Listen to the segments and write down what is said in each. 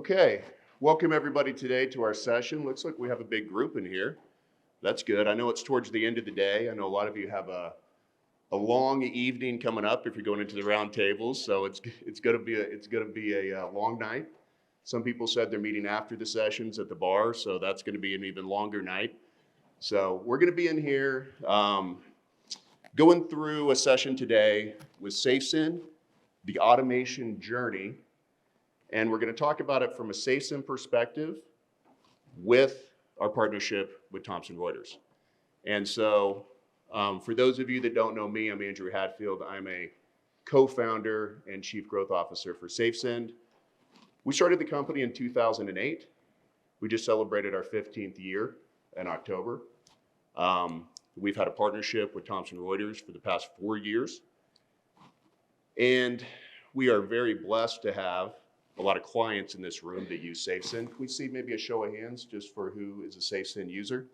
Okay, welcome everybody today to our session. Looks like we have a big group in here. That's good. I know it's towards the end of the day. I know a lot of you have a long evening coming up if you're going into the round tables. So it's gonna be a long night. Some people said they're meeting after the sessions at the bar, so that's going to be an even longer night. So we're going to be in here going through a session today with SafeSend, the automation journey. And we're going to talk about it from a SafeSend perspective with our partnership with Thomson Reuters. And so for those of you that don't know me, I'm Andrew Hatfield. I'm a co-founder and chief growth officer for SafeSend. We started the company in 2008. We just celebrated our 15th year in October. We've had a partnership with Thomson Reuters for the past 4 years. And we are very blessed to have a lot of clients in this room that use SafeSend. Can we see maybe a show of hands just for who is a SafeSend user?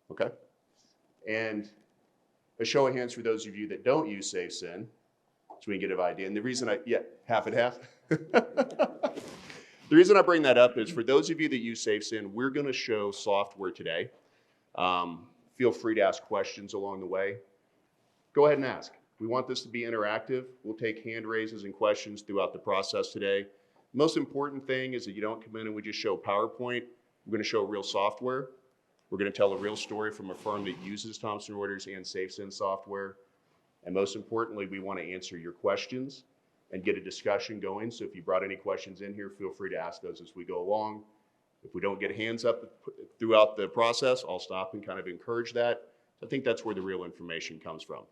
Okay. And a show of hands for those of you that don't use SafeSend, so we can get an idea. And the reason half and half. The reason I bring that up is for those of you that use SafeSend, we're going to show software today. Feel free to ask questions along the way. Go ahead and ask. We want this to be interactive. We'll take hand raises and questions throughout the process today. Most important thing is that you don't come in and we just show PowerPoint. We're going to show real software. We're going to tell a real story from a firm that uses Thomson Reuters and SafeSend software. And most importantly, we want to answer your questions and get a discussion going. So if you brought any questions in here, feel free to ask those as we go along. If we don't get hands up throughout the process, I'll stop and kind of encourage that. I think that's where the real information comes from.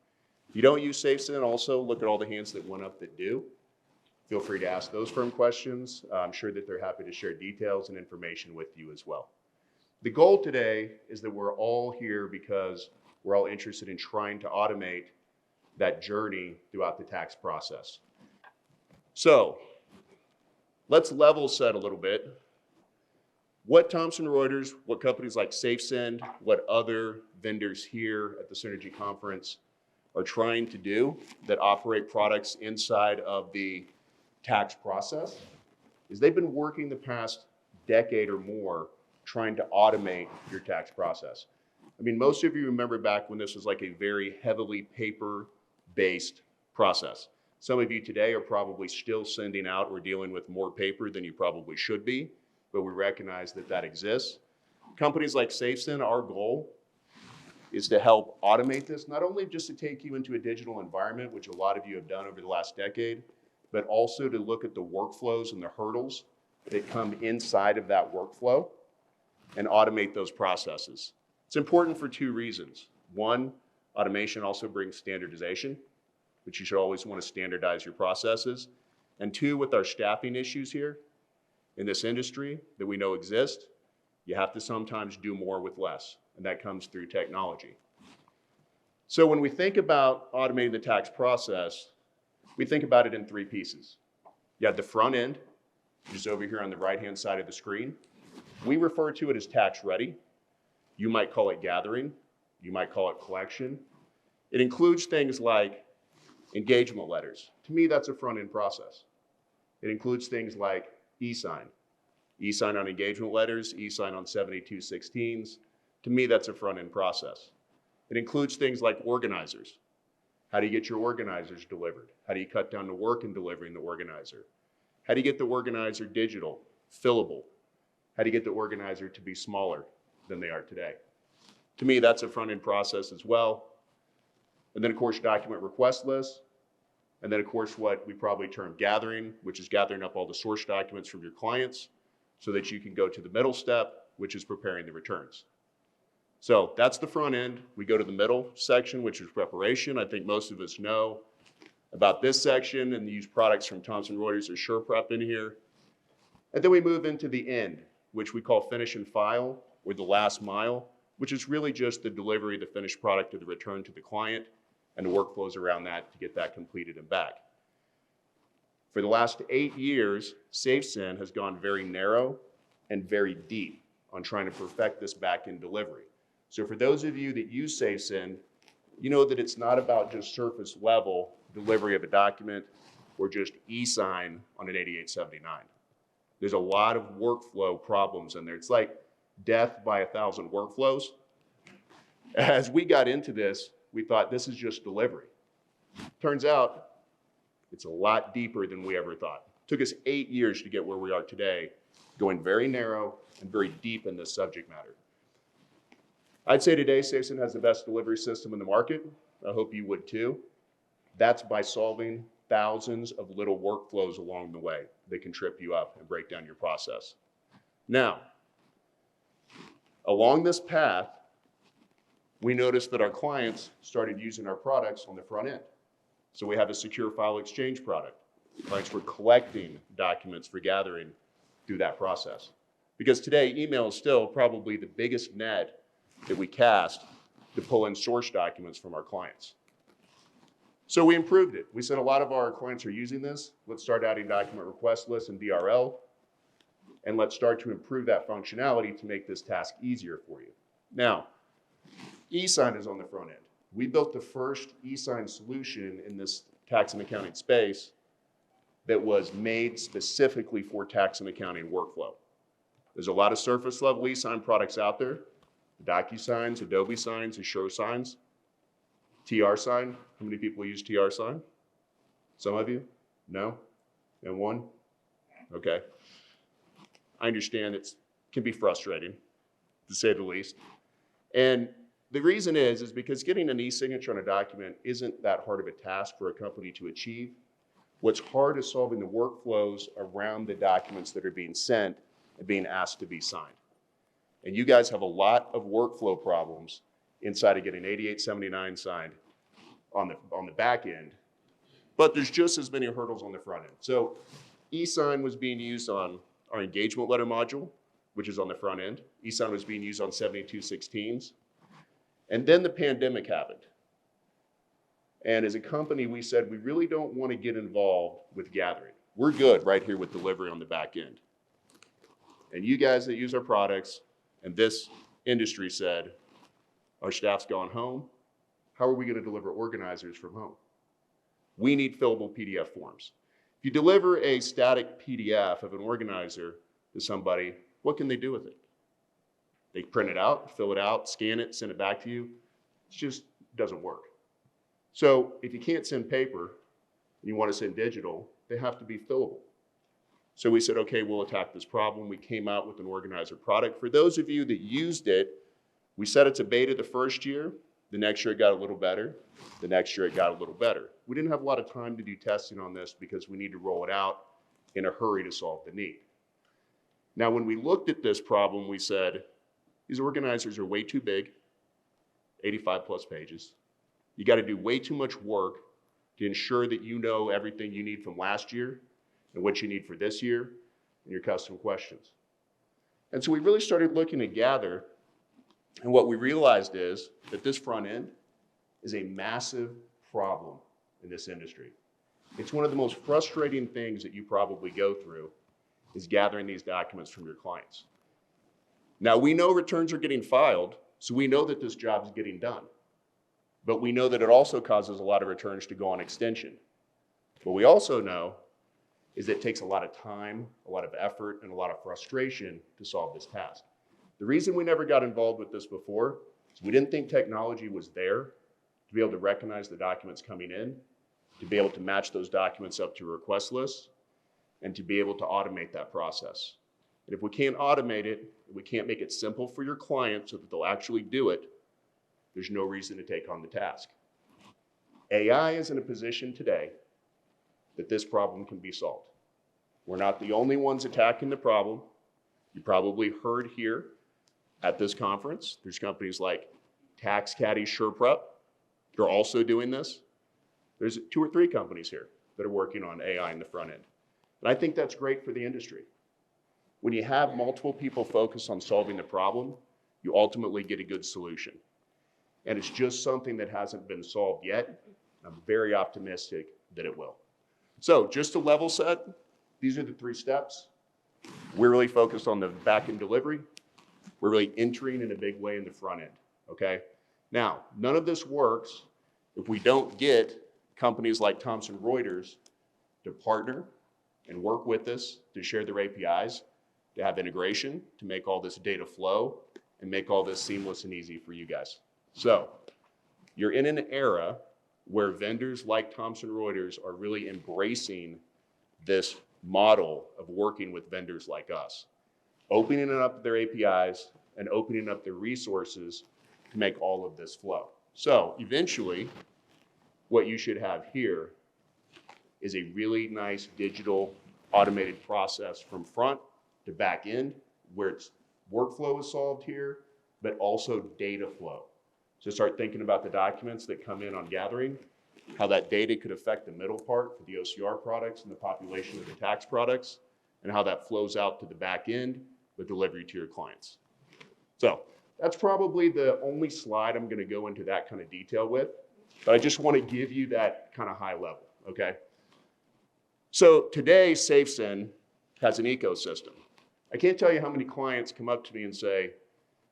If you don't use SafeSend, also look at all the hands that went up that do. Feel free to ask those firm questions. I'm sure that they're happy to share details and information with you as well. The goal today is that we're all here because we're all interested in trying to automate that journey throughout the tax process. So let's level set a little bit. What Thomson Reuters, what companies like SafeSend, what other vendors here at the Synergy Conference are trying to do that operate products inside of the tax process is they've been working the past decade or more trying to automate your tax process. I mean, most of you remember back when this was like a very heavily paper-based process. Some of you today are probably still sending out or dealing with more paper than you probably should be, but we recognize that that exists. Companies like SafeSend, our goal is to help automate this, not only just to take you into a digital environment, which a lot of you have done over the last decade, but also to look at the workflows and the hurdles that come inside of that workflow and automate those processes. It's important for two reasons. One, automation also brings standardization, which you should always want to standardize your processes. And two, with our staffing issues here in this industry that we know exist, you have to sometimes do more with less, and that comes through technology. So when we think about automating the tax process, we think about it in three pieces. You have the front end, which is over here on the right-hand side of the screen. We refer to it as tax ready. You might call it gathering. You might call it collection. It includes things like engagement letters. To me, that's a front-end process. It includes things like e-sign. E-sign on engagement letters, e-sign on 7216s. To me, that's a front-end process. It includes things like organizers. How do you get your organizers delivered? How do you cut down the work in delivering the organizer? How do you get the organizer digital, fillable? How do you get the organizer to be smaller than they are today? To me, that's a front-end process as well. And then, of course, document request lists. And then, of course, what we probably term gathering, which is gathering up all the source documents from your clients so that you can go to the middle step, which is preparing the returns. So that's the front end. We go to the middle section, which is preparation. I think most of us know about this section and use products from Thomson Reuters or SurePrep in here. And then we move into the end, which we call finish and file, or the last mile, which is really just the delivery of the finished product to the return to the client and the workflows around that to get that completed and back. For the last 8 years, SafeSend has gone very narrow and very deep on trying to perfect this back-end delivery. So for those of you that use SafeSend, you know that it's not about just surface level delivery of a document or just e-sign on an 8879. There's a lot of workflow problems in there. It's like death by 1,000 workflows. As we got into this, we thought this is just delivery. Turns out it's a lot deeper than we ever thought. It took us 8 years to get where we are today, going very narrow and very deep in this subject matter. I'd say today SafeSend has the best delivery system in the market. I hope you would too. That's by solving thousands of little workflows along the way that can trip you up and break down your process. Now, along this path, we noticed that our clients started using our products on the front end. So we have a secure file exchange product. Clients were collecting documents for gathering through that process. Because today, email is still probably the biggest net that we cast to pull in source documents from our clients. So we improved it. We said a lot of our clients are using this. Let's start adding document request lists and DRL, and let's start to improve that functionality to make this task easier for you. Now, e-sign is on the front end. We built the first e-sign solution in this tax and accounting space that was made specifically for tax and accounting workflow. There's a lot of surface level e-sign products out there. DocuSigns, Adobe Signs, Assure Signs, TR Sign. How many people use TR Sign? Some of you? No? And one? Okay. I understand it can be frustrating, to say the least. And the reason is because getting an e-signature on a document isn't that hard of a task for a company to achieve. What's hard is solving the workflows around the documents that are being sent and being asked to be signed. And you guys have a lot of workflow problems inside of getting 8879 signed on the back end, but there's just as many hurdles on the front end. So e-sign was being used on our engagement letter module, which is on the front end. E-sign was being used on 7216s. And then the pandemic happened. And as a company, we said, we really don't want to get involved with gathering. We're good right here with delivery on the back end. And you guys that use our products, and this industry said, our staff's gone home. How are we going to deliver organizers from home? We need fillable PDF forms. If you deliver a static PDF of an organizer to somebody, what can they do with it? They print it out, fill it out, scan it, send it back to you. It just doesn't work. So if you can't send paper and you want to send digital, they have to be fillable. So we said, okay, we'll attack this problem. We came out with an organizer product. For those of you that used it, we set it to beta the first year. The next year it got a little better. The next year it got a little better. We didn't have a lot of time to do testing on this because we need to roll it out in a hurry to solve the need. Now, when we looked at this problem, we said, these organizers are way too big, 85 plus pages. You got to do way too much work to ensure that you know everything you need from last year and what you need for this year and your custom questions. And so we really started looking at Gather, and what we realized is that this front end is a massive problem in this industry. It's one of the most frustrating things that you probably go through is gathering these documents from your clients. Now, we know returns are getting filed, so we know that this job is getting done. But we know that it also causes a lot of returns to go on extension. What we also know is that it takes a lot of time, a lot of effort, and a lot of frustration to solve this task. The reason we never got involved with this before is we didn't think technology was there to be able to recognize the documents coming in, to be able to match those documents up to request lists, and to be able to automate that process. And if we can't automate it, we can't make it simple for your client so that they'll actually do it, there's no reason to take on the task. AI is in a position today that this problem can be solved. We're not the only ones attacking the problem. You probably heard here at this conference, there's companies like TaxCaddy, SurePrep. They're also doing this. There's 2 or 3 companies here that are working on AI in the front end. And I think that's great for the industry. When you have multiple people focus on solving the problem, you ultimately get a good solution. And it's just something that hasn't been solved yet. I'm very optimistic that it will. So just to level set, these are the 3 steps. We're really focused on the back-end delivery. We're really entering in a big way in the front end, okay? Now, none of this works if we don't get companies like Thomson Reuters to partner and work with us to share their APIs, to have integration, to make all this data flow, and make all this seamless and easy for you guys. So you're in an era where vendors like Thomson Reuters are really embracing this model of working with vendors like us, opening up their APIs and opening up their resources to make all of this flow. So eventually, what you should have here is a really nice digital automated process from front to back end, where it's workflow is solved here, but also data flow. So start thinking about the documents that come in on gathering, how that data could affect the middle part for the OCR products and the population of the tax products, and how that flows out to the back end with delivery to your clients. So that's probably the only slide I'm going to go into that kind of detail with, but I just want to give you that kind of high level, okay? So today, SafeSend has an ecosystem. I can't tell you how many clients come up to me and say,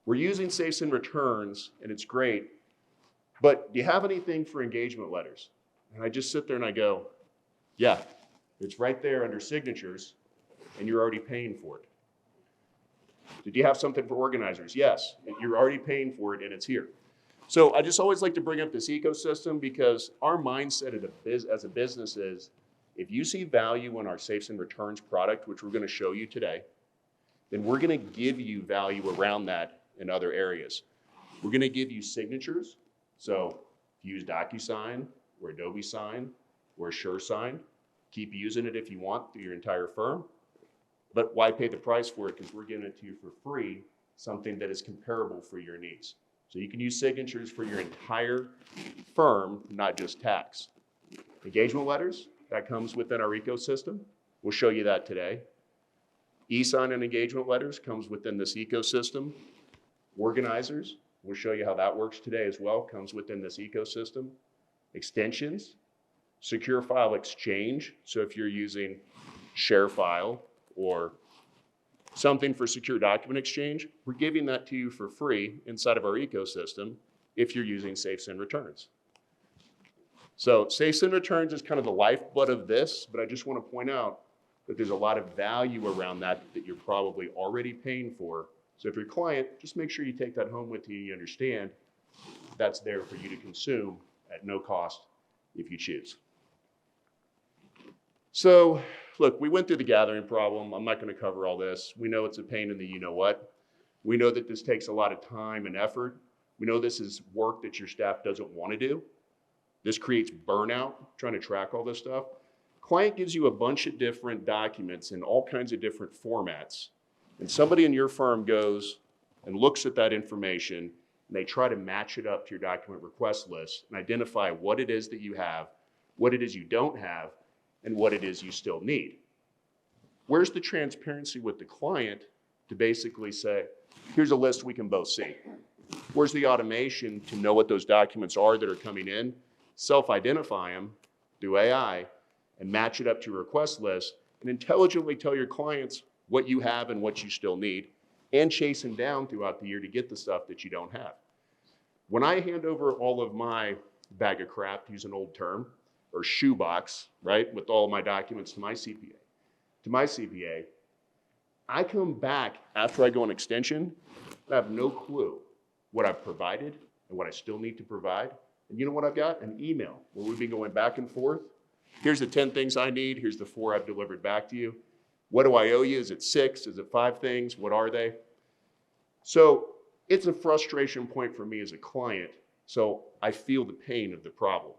we're using SafeSend returns and it's great, but do you have anything for engagement letters? And I just sit there and I go, yeah, it's right there under signatures and you're already paying for it. Did you have something for organizers? Yes, you're already paying for it and it's here. So I just always like to bring up this ecosystem because our mindset as a business is, if you see value in our SafeSend returns product, which we're going to show you today, then we're going to give you value around that in other areas. We're going to give you signatures. So if you use DocuSign or Adobe Sign or SureSign, keep using it if you want through your entire firm. But why pay the price for it? Because we're giving it to you for free, something that is comparable for your needs. So you can use signatures for your entire firm, not just tax. Engagement letters, that comes within our ecosystem. We'll show you that today. E-sign and engagement letters comes within this ecosystem. Organizers, we'll show you how that works today as well, comes within this ecosystem. Extensions, secure file exchange. So if you're using ShareFile or something for secure document exchange, we're giving that to you for free inside of our ecosystem if you're using SafeSend returns. So SafeSend returns is kind of the lifeblood of this, but I just want to point out that there's a lot of value around that you're probably already paying for. So if you're a client, just make sure you take that home with you. You understand that's there for you to consume at no cost if you choose. So look, we went through the gathering problem. I'm not going to cover all this. We know it's a pain in the you-know-what. We know that this takes a lot of time and effort. We know this is work that your staff doesn't want to do. This creates burnout, trying to track all this stuff. Client gives you a bunch of different documents in all kinds of different formats. And somebody in your firm goes and looks at that information and they try to match it up to your document request list and identify what it is that you have, what it is you don't have, and what it is you still need. Where's the transparency with the client to basically say, here's a list we can both see? Where's the automation to know what those documents are that are coming in, self-identify them through AI, and match it up to your request list, and intelligently tell your clients what you have and what you still need, and chase them down throughout the year to get the stuff that you don't have. When I hand over all of my bag of crap, to use an old term, or shoebox, right, with all my documents to my CPA, I come back after I go on extension, I have no clue what I've provided and what I still need to provide. And you know what I've got? An email where we've been going back and forth. Here's the 10 things I need. Here's the 4 I've delivered back to you. What do I owe you? Is it 6? Is it 5 things? What are they? So it's a frustration point for me as a client. So I feel the pain of the problem.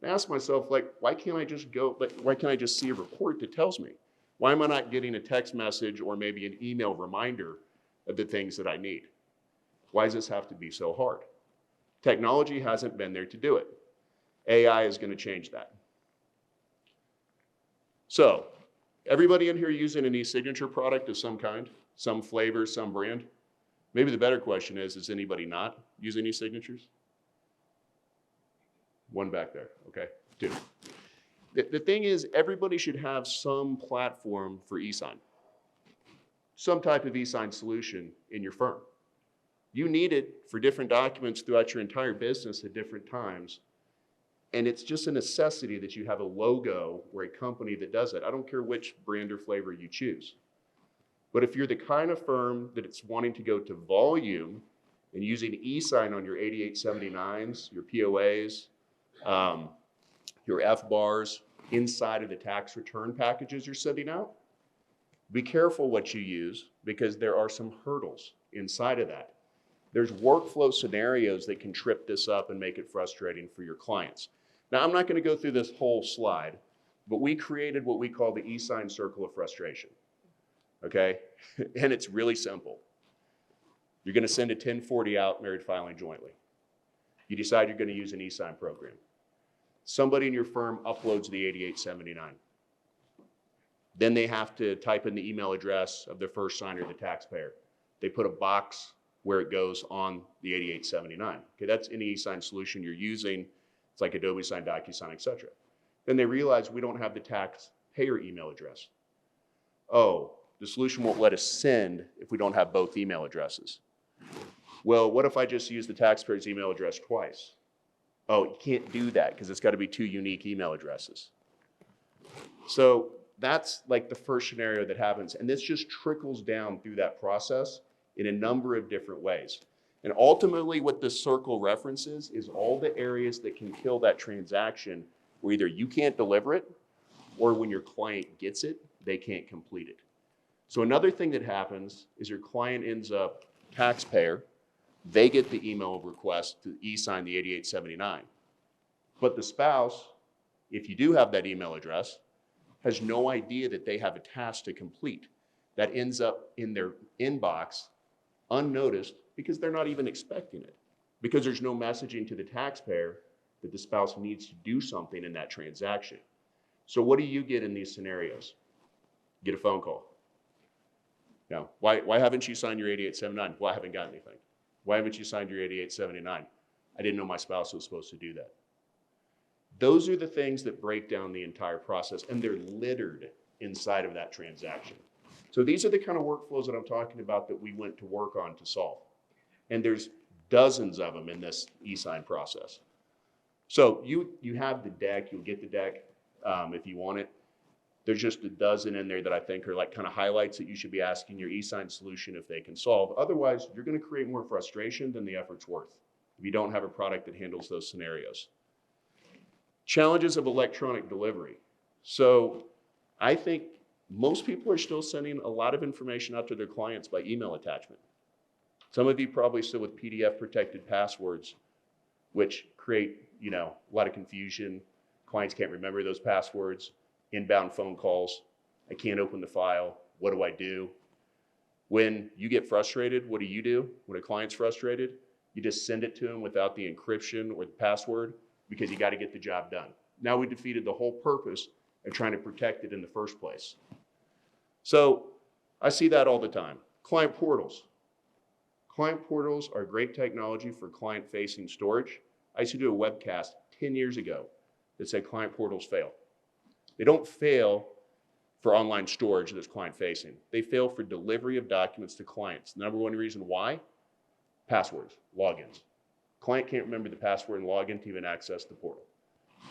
And I ask myself, like, why can't I just see a report that tells me? Why am I not getting a text message or maybe an email reminder of the things that I need? Why does this have to be so hard? Technology hasn't been there to do it. AI is going to change that. So, everybody in here using an e-signature product of some kind, some flavor, some brand? Maybe the better question is anybody not using e-signatures? One back there, okay, 2. The thing is, everybody should have some platform for e-sign, some type of e-sign solution in your firm. You need it for different documents throughout your entire business at different times. And it's just a necessity that you have a logo or a company that does it. I don't care which brand or flavor you choose. But if you're the kind of firm that it's wanting to go to volume and using e-sign on your 8879s, your POAs, your F-bars inside of the tax return packages you're sending out, be careful what you use because there are some hurdles inside of that. There's workflow scenarios that can trip this up and make it frustrating for your clients. Now, I'm not going to go through this whole slide, but we created what we call the e-sign circle of frustration, okay? And it's really simple. You're going to send a 1040 out, married filing jointly. You decide you're going to use an e-sign program. Somebody in your firm uploads the 8879. Then they have to type in the email address of their first signer, the taxpayer. They put a box where it goes on the 8879. Okay, that's any e-sign solution you're using. It's like Adobe Sign, DocuSign, etc. Then they realize we don't have the taxpayer email address. Oh, the solution won't let us send if we don't have both email addresses. Well, what if I just use the taxpayer's email address twice? Oh, you can't do that because it's got to be 2 unique email addresses. So that's like the first scenario that happens. And this just trickles down through that process in a number of different ways. And ultimately what this circle references is all the areas that can kill that transaction where either you can't deliver it or when your client gets it, they can't complete it. So another thing that happens is your client ends up taxpayer, they get the email request to e-sign the 8879. But the spouse, if you do have that email address, has no idea that they have a task to complete that ends up in their inbox unnoticed because they're not even expecting it, because there's no messaging to the taxpayer that the spouse needs to do something in that transaction. So what do you get in these scenarios? Get a phone call. Now, why haven't you signed your 8879? Well, I haven't got anything. Why haven't you signed your 8879? I didn't know my spouse was supposed to do that. Those are the things that break down the entire process, and they're littered inside of that transaction. So these are the kind of workflows that I'm talking about that we went to work on to solve. And there's dozens of them in this e-sign process. So you have the deck, you'll get the deck if you want it. There's just a dozen in there that I think are like kind of highlights that you should be asking your e-sign solution if they can solve. Otherwise, you're going to create more frustration than the effort's worth if you don't have a product that handles those scenarios. Challenges of electronic delivery. So I think most people are still sending a lot of information out to their clients by email attachment. Some of you probably still with PDF protected passwords, which create, a lot of confusion. Clients can't remember those passwords, inbound phone calls. I can't open the file. What do I do? When you get frustrated, what do? When a client's frustrated, you just send it to them without the encryption or the password because you got to get the job done. Now we defeated the whole purpose of trying to protect it in the first place. So I see that all the time. Client portals. Client portals are great technology for client-facing storage. I used to do a webcast 10 years ago that said client portals fail. They don't fail for online storage that's client-facing. They fail for delivery of documents to clients. Number one reason why? Passwords, logins. Client can't remember the password and login to even access the portal.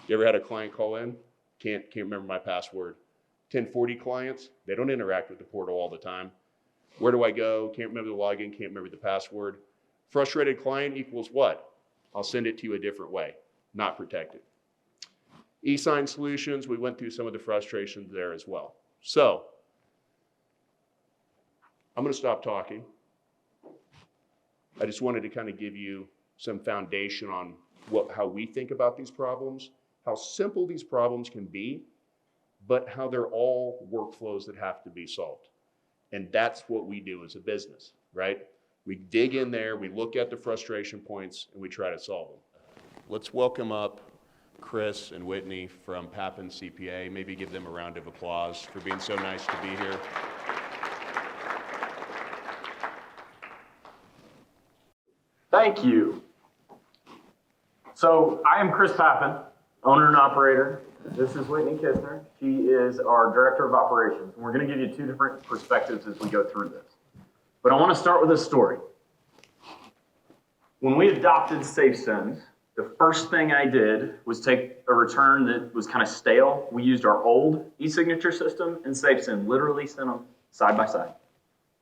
You ever had a client call in? Can't remember my password. 1040 clients, they don't interact with the portal all the time. Where do I go? Can't remember the login, can't remember the password. Frustrated client equals what? I'll send it to you a different way, not protected. E-sign solutions, we went through some of the frustrations there as well. So, I'm going to stop talking. I just wanted to kind of give you some foundation on how we think about these problems, how simple these problems can be, but how they're all workflows that have to be solved. And that's what we do as a business, right? We dig in there, we look at the frustration points, and we try to solve them. Let's welcome up Chris and Whitney from Papin CPA. Maybe give them a round of applause for being so nice to be here. Thank you. So I am Chris Papin, owner and operator. This is Whitney Kisner. She is our director of operations. And we're going to give you two different perspectives as we go through this. But I want to start with a story. When we adopted SafeSend, The first thing I did was take a return that was kind of stale. We used our old e-signature system, and SafeSend literally sent them side by side.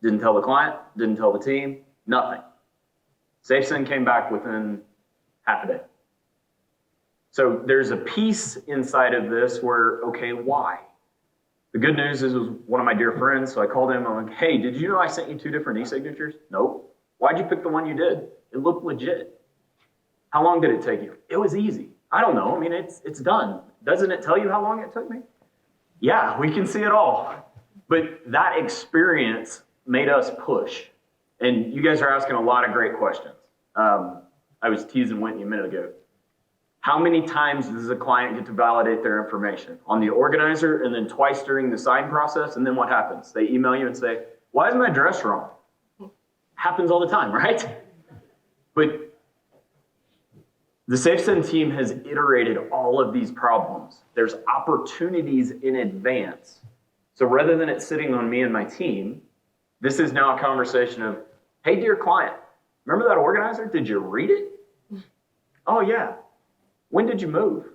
Didn't tell the client, didn't tell the team, nothing. SafeSend came back within half a day. So there's a piece inside of this where, okay, why? The good news is it was one of my dear friends, so I called him. I'm like, hey, did you know I sent you 2 different e-signatures? Nope. Why'd you pick the one you did? It looked legit. How long did it take you? It was easy. I don't know. I mean, it's done. Doesn't it tell you how long it took me? Yeah, we can see it all. But that experience made us push. And you guys are asking a lot of great questions. I was teasing Whitney a minute ago. How many times does a client get to validate their information? On the organizer and then twice during the sign process, and then what happens? They email you and say, why is my address wrong? Happens all the time, right? But the SafeSend team has iterated all of these problems. There's opportunities in advance. So rather than it sitting on me and my team, this is now a conversation of, hey, dear client, remember that organizer? Did you read it? Oh, yeah. When did you move?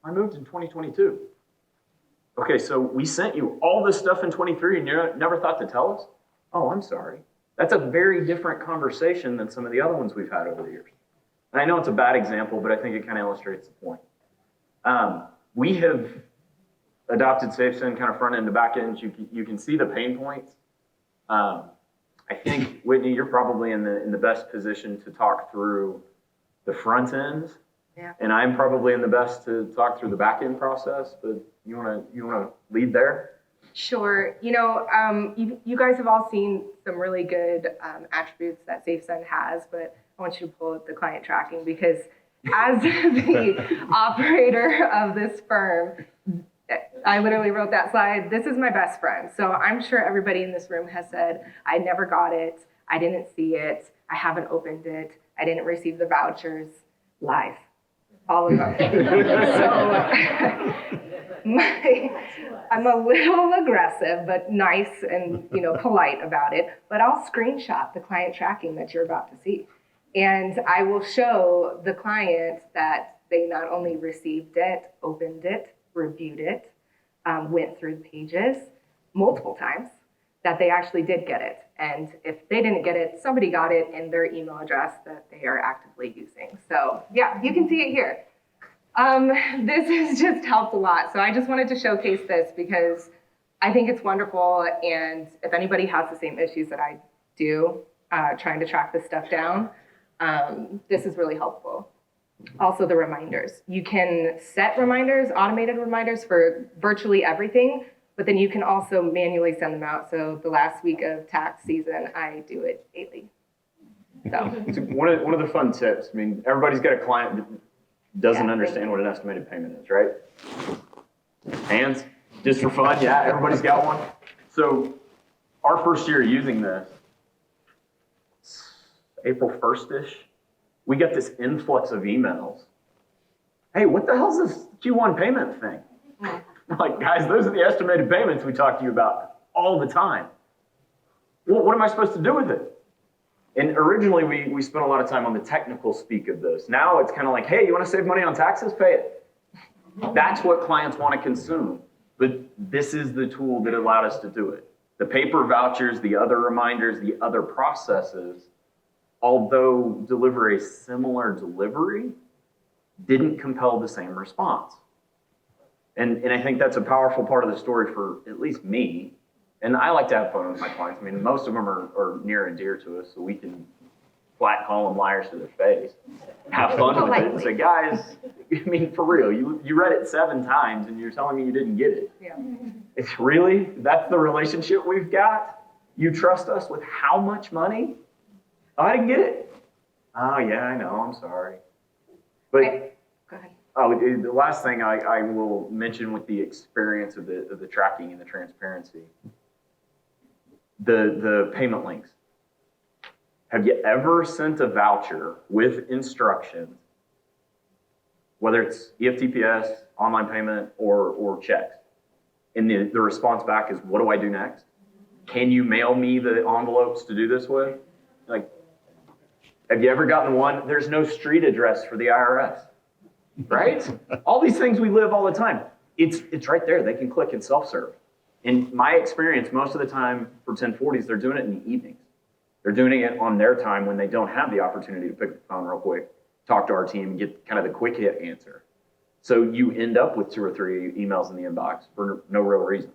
I moved in 2022. Okay, so we sent you all this stuff in 23 and you never thought to tell us? Oh, I'm sorry. That's a very different conversation than some of the other ones we've had over the years. And I know it's a bad example, but I think it kind of illustrates the point. We have adopted SafeSend kind of front end to back end. You can see the pain points. I think, Whitney, you're probably in the best position to talk through the front ends. Yeah. And I'm probably in the best to talk through the back end process, but you wanna lead there? Sure. You guys have all seen some really good attributes that SafeSend has, but I want you to pull up the client tracking because as the operator of this firm, I literally wrote that slide. This is my best friend. So I'm sure everybody in this room has said, I never got it. I didn't see it. I haven't opened it. I didn't receive the vouchers. Live. All of them. I'm a little aggressive, but nice and polite about it. But I'll screenshot the client tracking that you're about to see. And I will show the client that they not only received it, opened it, reviewed it, went through the pages multiple times, that they actually did get it. And if they didn't get it, somebody got it in their email address that they are actively using. So yeah, you can see it here. This has just helped a lot. So I just wanted to showcase this because I think it's wonderful. And if anybody has the same issues that I do, trying to track this stuff down, this is really helpful. Also the reminders. You can set reminders, automated reminders for virtually everything, but then you can also manually send them out. So the last week of tax season, I do it daily. So It's one of the fun tips. I mean, everybody's got a client that doesn't understand what an estimated payment is, right? Hands, just for fun, yeah, everybody's got one. So our first year using this, April 1st-ish, we get this influx of emails. Hey, what the hell's this Q1 payment thing? I'm like, guys, those are the estimated payments we talk to you about all the time. Well, what am I supposed to do with it? And originally, we spent a lot of time on the technical speak of this. Now it's kind of like, hey, you want to save money on taxes? Pay it. That's what clients want to consume. But this is the tool that allowed us to do it. The paper vouchers, the other reminders, the other processes, although deliver a similar delivery, didn't compel the same response. And I think that's a powerful part of the story for at least me. And I like to have fun with my clients. I mean, most of them are near and dear to us, so we can flat call them liars to their face. Have fun with it and say, guys, I mean, for real, you read it 7 times and you're telling me you didn't get it. yeah. It's really, that's the relationship we've got? You trust us with how much money? Oh, I didn't get it. Oh, yeah, I know, I'm sorry. But Go ahead. the last thing I will mention with the experience of the tracking and the transparency, the payment links. Have you ever sent a voucher with instructions, whether it's EFTPS, online payment, or checks, and the response back is, what do I do next? Can you mail me the envelopes to do this with? Like, Have you ever gotten one? There's no street address for the IRS, right? All these things we live all the time. It's right there. They can click and self-serve. In my experience, most of the time for 1040s, they're doing it in the evenings. They're doing it on their time when they don't have the opportunity to pick up the phone real quick, talk to our team, and get kind of the quick hit answer. So you end up with 2 or 3 emails in the inbox for no real reason.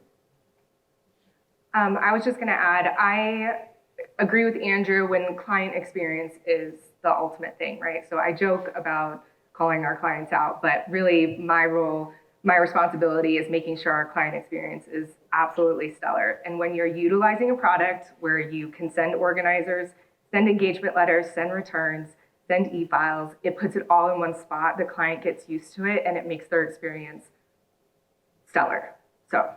I was just going to add, I agree with Andrew when client experience is the ultimate thing, right? So I joke about calling our clients out, but really my role, my responsibility is making sure our client experience is absolutely stellar. And when you're utilizing a product where you can send organizers, send engagement letters, send returns, send e-files, it puts it all in one spot. The client gets used to it and it makes their experience stellar. So